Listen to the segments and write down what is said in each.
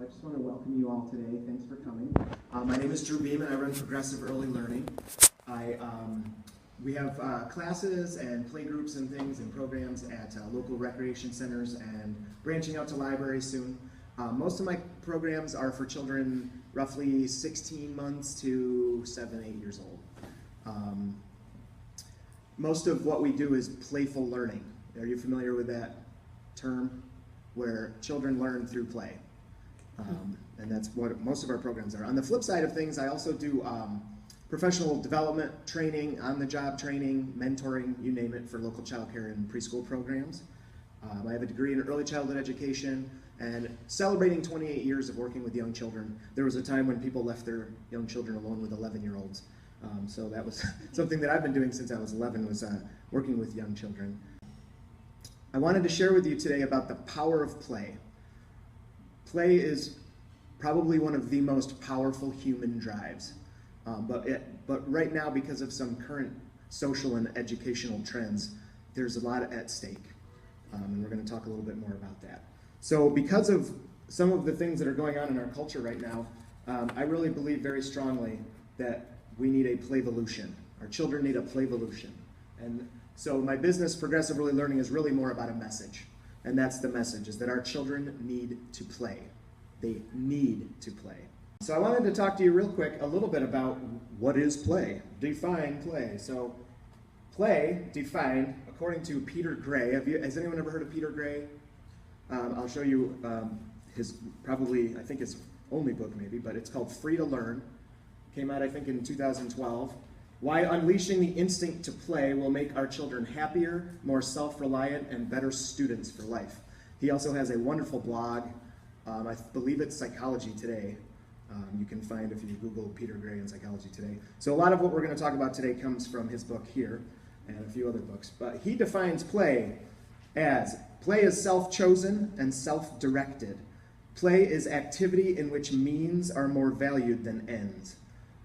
I just want to welcome you all today. Thanks for coming. My name is Drew Beam, and I run Progressive Early Learning. We have classes and play groups and things and programs at local recreation centers and branching out to libraries soon. Most of my programs are for children roughly 16 months to 7, 8 years old. Most of what we do is playful learning. Are you familiar with that term? Where children learn through play. And that's what most of our programs are. On the flip side of things, I also do professional development training, on-the-job training, mentoring, you name it, for local child care and preschool programs. I have a degree in early childhood education, and celebrating 28 years of working with young children. There was a time when people left their young children alone with 11-year-olds. So that was something that I've been doing since I was 11, was working with young children. I wanted to share with you today about the power of play. Play is probably one of the most powerful human drives. But right now, because of some current social and educational trends, there's a lot at stake. And we're going to talk a little bit more about that. So because of some of the things that are going on in our culture right now, I really believe very strongly that we need a playvolution. Our children need a playvolution. And so my business, Progressive Early Learning, is really more about a message. And that's the message, is that our children need to play. They need to play. So I wanted to talk to you real quick a little bit about what is play. Define play. So play, defined according to Peter Gray. Has anyone ever heard of Peter Gray? I'll show you his, probably, I think his only book maybe, but it's called Free to Learn. Came out, I think, in 2012. Why unleashing the instinct to play will make our children happier, more self-reliant, and better students for life. He also has a wonderful blog. I believe it's Psychology Today. You can find if you Google Peter Gray and Psychology Today. So a lot of what we're going to talk about today comes from his book here and a few other books. But he defines play as play is self-chosen and self-directed. Play is activity in which means are more valued than ends.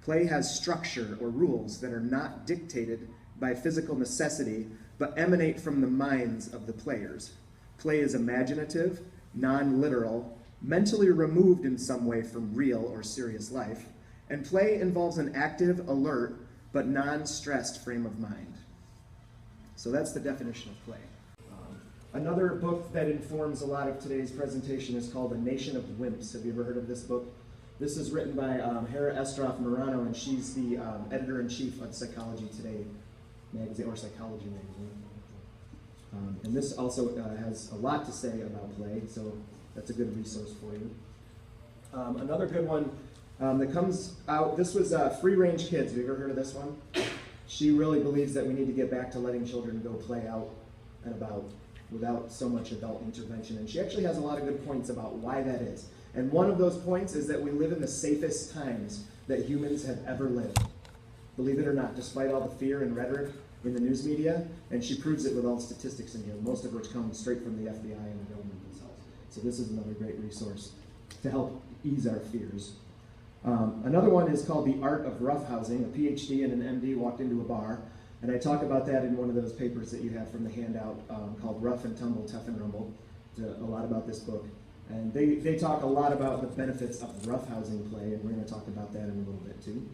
Play has structure or rules that are not dictated by physical necessity, but emanate from the minds of the players. Play is imaginative, non-literal, mentally removed in some way from real or serious life, and play involves an active, alert, but non-stressed frame of mind. So that's the definition of play. Another book that informs a lot of today's presentation is called A Nation of Wimps. Have you ever heard of this book? This is written by Hera Estroff Marano, and she's the editor-in-chief of Psychology Today magazine, or Psychology magazine. And this also has a lot to say about play, so that's a good resource for you. Another good one that comes out, this was Free Range Kids. Have you ever heard of this one? She really believes that we need to get back to letting children go play out and about without so much adult intervention. And she actually has a lot of good points about why that is. And one of those points is that we live in the safest times that humans have ever lived. Believe it or not, despite all the fear and rhetoric in the news media, and she proves it with all the statistics in here, most of which come straight from the FBI and the government themselves. So this is another great resource to help ease our fears. Another one is called The Art of Roughhousing. A PhD and an MD walked into a bar, and I talk about that in one of those papers that you have from the handout called Rough and Tumble, Tough and Rumble. A lot about this book. And they talk a lot about the benefits of roughhousing play, and we're going to talk about that in a little bit too.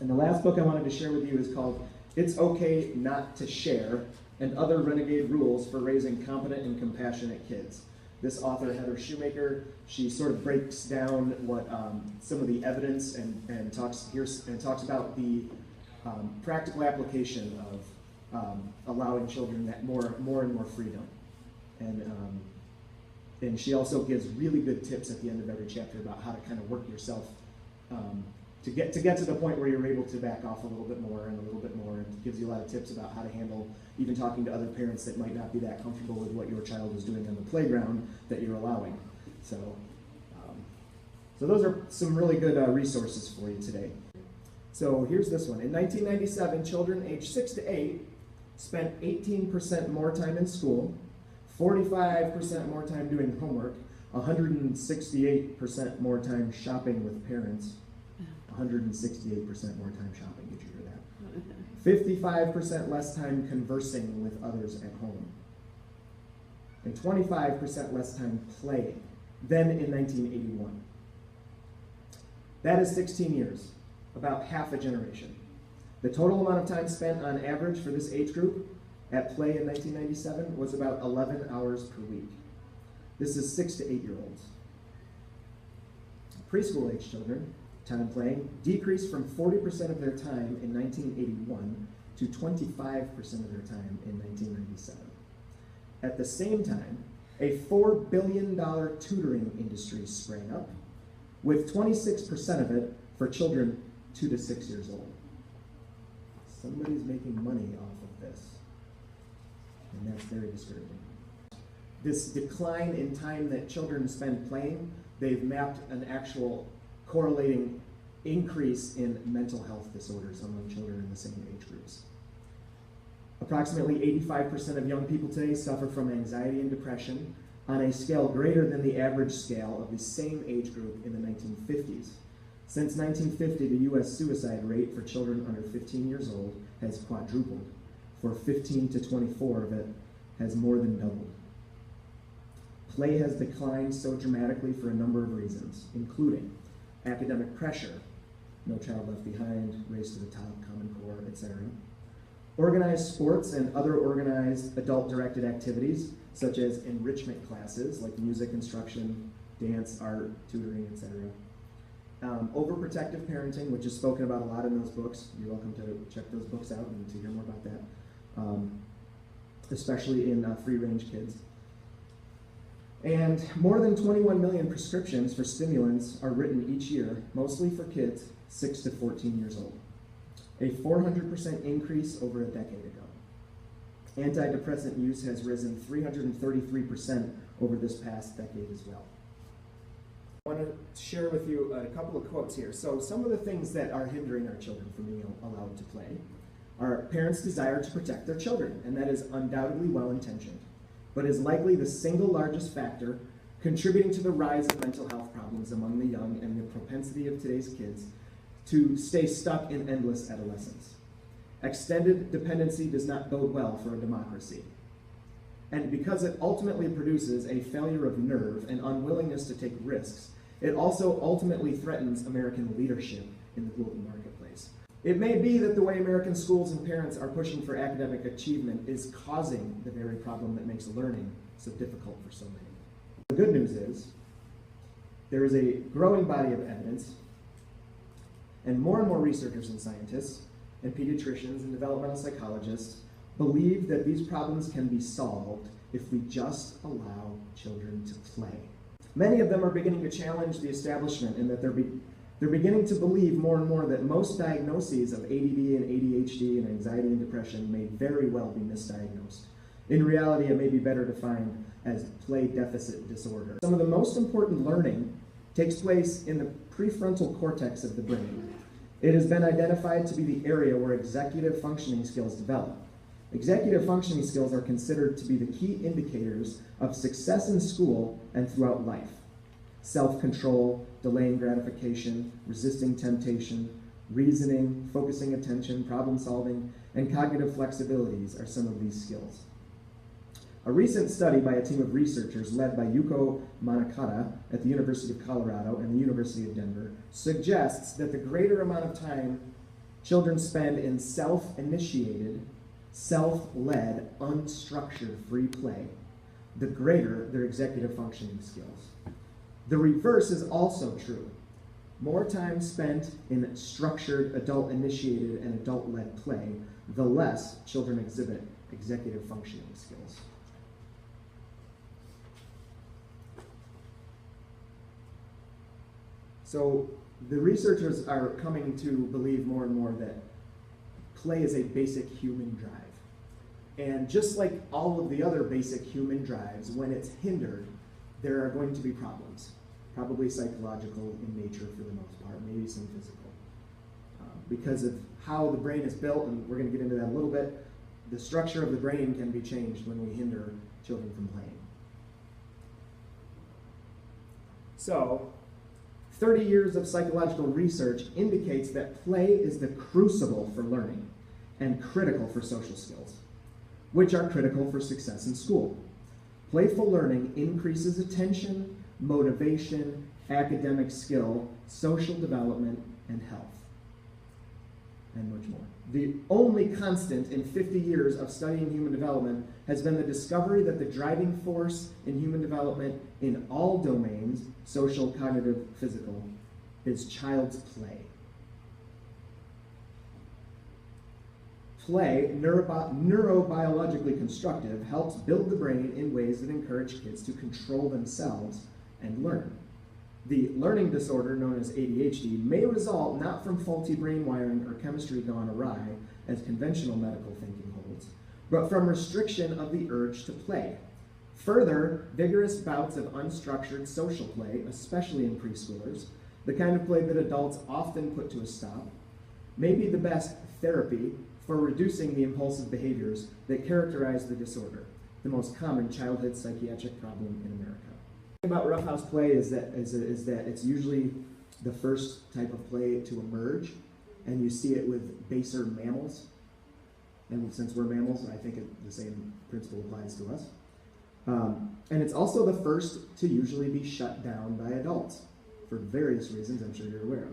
And the last book I wanted to share with you is called It's Okay Not to Share and Other Renegade Rules for Raising Competent and Compassionate Kids. This author, Heather Shoemaker, she sort of breaks down what some of the evidence and talks about the practical application of allowing children that more and more freedom. And she also gives really good tips at the end of every chapter about how to kind of work yourself to get to the point where you're able to back off a little bit more and a little bit more. And gives you a lot of tips about how to handle even talking to other parents that might not be that comfortable with what your child is doing on the playground that you're allowing. So those are some really good resources for you today. So here's this one. In 1997, children aged 6 to 8 spent 18% more time in school, 45% more time doing homework, 168% more time shopping with parents, 168% more time shopping. Did you hear that? 55% less time conversing with others at home, and 25% less time playing. then in 1981. That is 16 years, about half a generation. The total amount of time spent on average for this age group at play in 1997 was about 11 hours per week. This is 6 to 8-year-olds. Preschool age children, time playing, decreased from 40% of their time in 1981 to 25% of their time in 1997. At the same time, a $4 billion tutoring industry sprang up, with 26% of it for children 2 to 6 years old. Somebody's making money off of this, and that's very discouraging. This decline in time that children spend playing, they've mapped an actual correlating increase in mental health disorders among children in the same age groups. Approximately 85% of young people today suffer from anxiety and depression on a scale greater than the average scale of the same age group in the 1950s. Since 1950, the U.S. suicide rate for children under 15 years old has quadrupled. For 15 to 24 of it has more than doubled. Play has declined so dramatically for a number of reasons, including academic pressure, No Child Left Behind, Race to the Top, Common Core, etc. Organized sports and other organized adult-directed activities, such as enrichment classes like music instruction, dance, art, tutoring, etc. Overprotective parenting, which is spoken about a lot in those books. You're welcome to check those books out and to hear more about that, especially in free-range kids. And more than 21 million prescriptions for stimulants are written each year, mostly for kids 6 to 14 years old, a 400% increase over a decade ago. Antidepressant use has risen 333% over this past decade as well. I want to share with you a couple of quotes here. So some of the things that are hindering our children from being allowed to play are parents' desire to protect their children, and that is undoubtedly well-intentioned, but is likely the single largest factor contributing to the rise of mental health problems among the young and the propensity of today's kids to stay stuck in endless adolescence. Extended dependency does not bode well for a democracy. And because it ultimately produces a failure of nerve and unwillingness to take risks, it also ultimately threatens American leadership in the global marketplace. It may be that the way American schools and parents are pushing for academic achievement is causing the very problem that makes learning so difficult for so many. The good news is, there is a growing body of evidence, and more researchers and scientists, and pediatricians and developmental psychologists believe that these problems can be solved if we just allow children to play. Many of them are beginning to challenge the establishment in that they're beginning to believe more and more that most diagnoses of ADD and ADHD and anxiety and depression may very well be misdiagnosed. In reality, it may be better defined as play deficit disorder. Some of the most important learning takes place in the prefrontal cortex of the brain. It has been identified to be the area where executive functioning skills develop. Executive functioning skills are considered to be the key indicators of success in school and throughout life. Self-control, delaying gratification, resisting temptation, reasoning, focusing attention, problem-solving, and cognitive flexibilities are some of these skills. A recent study by a team of researchers led by Yuko Manakata at the University of Colorado and the University of Denver suggests that the greater amount of time children spend in self-initiated, self-led, unstructured free play, the greater their executive functioning skills. The reverse is also true. More time spent in structured, adult-initiated, and adult-led play, the less children exhibit executive functioning skills. So the researchers are coming to believe more and more that play is a basic human drive. And just like all of the other basic human drives, when it's hindered, there are going to be problems. Probably psychological in nature for the most part, maybe some physical. Because of how the brain is built, and we're going to get into that a little bit, the structure of the brain can be changed when we hinder children from playing. So, 30 years of psychological research indicates that play is the crucible for learning and critical for social skills, which are critical for success in school. Playful learning increases attention, motivation, academic skill, social development, and health, and much more. The only constant in 50 years of studying human development has been the discovery that the driving force in human development in all domains, social, cognitive, physical, is child's play. Play, neurobiologically constructive, helps build the brain in ways that encourage kids to control themselves and learn. The learning disorder known as ADHD may result not from faulty brain wiring or chemistry gone awry, as conventional medical thinking holds, but from restriction of the urge to play. Further, vigorous bouts of unstructured social play, especially in preschoolers, the kind of play that adults often put to a stop, may be the best therapy for reducing the impulsive behaviors that characterize the disorder, the most common childhood psychiatric problem in America. The thing about roughhouse play is that it's usually the first type of play to emerge, and you see it with baser mammals. And since we're mammals, I think the same principle applies to us. And it's also the first to usually be shut down by adults for various reasons I'm sure you're aware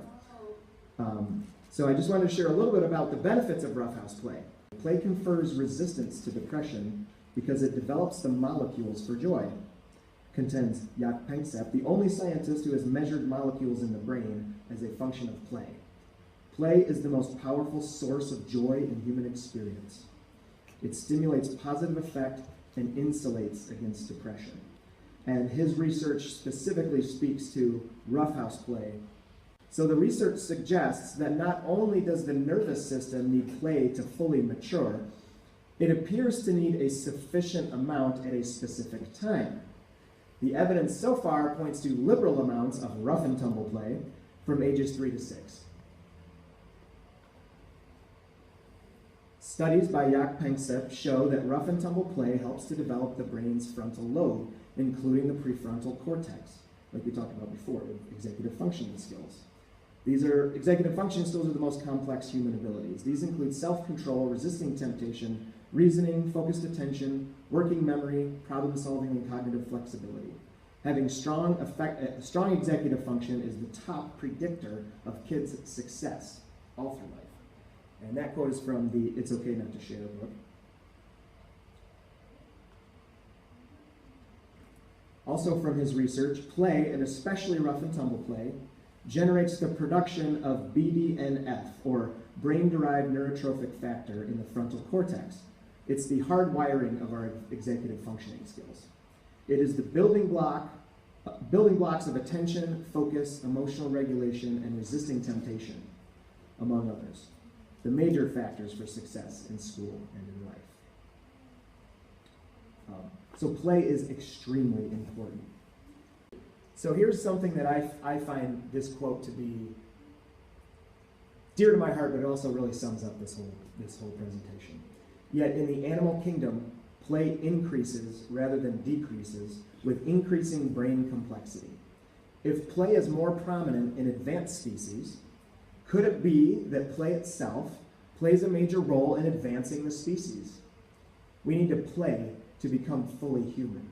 of. So I just wanted to share a little bit about the benefits of roughhouse play. Play confers resistance to depression because it develops the molecules for joy, contends Jaak Panksepp, the only scientist who has measured molecules in the brain as a function of play. Play is the most powerful source of joy in human experience. It stimulates positive affect and insulates against depression. And his research specifically speaks to roughhouse play. So the research suggests that not only does the nervous system need play to fully mature, it appears to need a sufficient amount at a specific time. The evidence so far points to liberal amounts of rough and tumble play from ages 3 to 6. Studies by Jaak Panksepp show that rough and tumble play helps to develop the brain's frontal lobe, including the prefrontal cortex, like we talked about before, with executive functioning skills. Executive functioning skills are the most complex human abilities. These include self-control, resisting temptation, reasoning, focused attention, working memory, problem solving, and cognitive flexibility. Having strong executive function is the top predictor of kids' success all through life. And that quote is from the It's Okay Not to Share book. Also from his research, play, and especially rough and tumble play, generates the production of BDNF, or brain-derived neurotrophic factor, in the frontal cortex. It's the hardwiring of our executive functioning skills. It is the building blocks of attention, focus, emotional regulation, and resisting temptation, among others. The major factors for success in school and in life. So play is extremely important. So here's something that I find this quote to be dear to my heart, but it also really sums up this whole presentation. Yet in the animal kingdom, play increases rather than decreases with increasing brain complexity. If play is more prominent in advanced species, could it be that play itself plays a major role in advancing the species? We need to play to become fully human.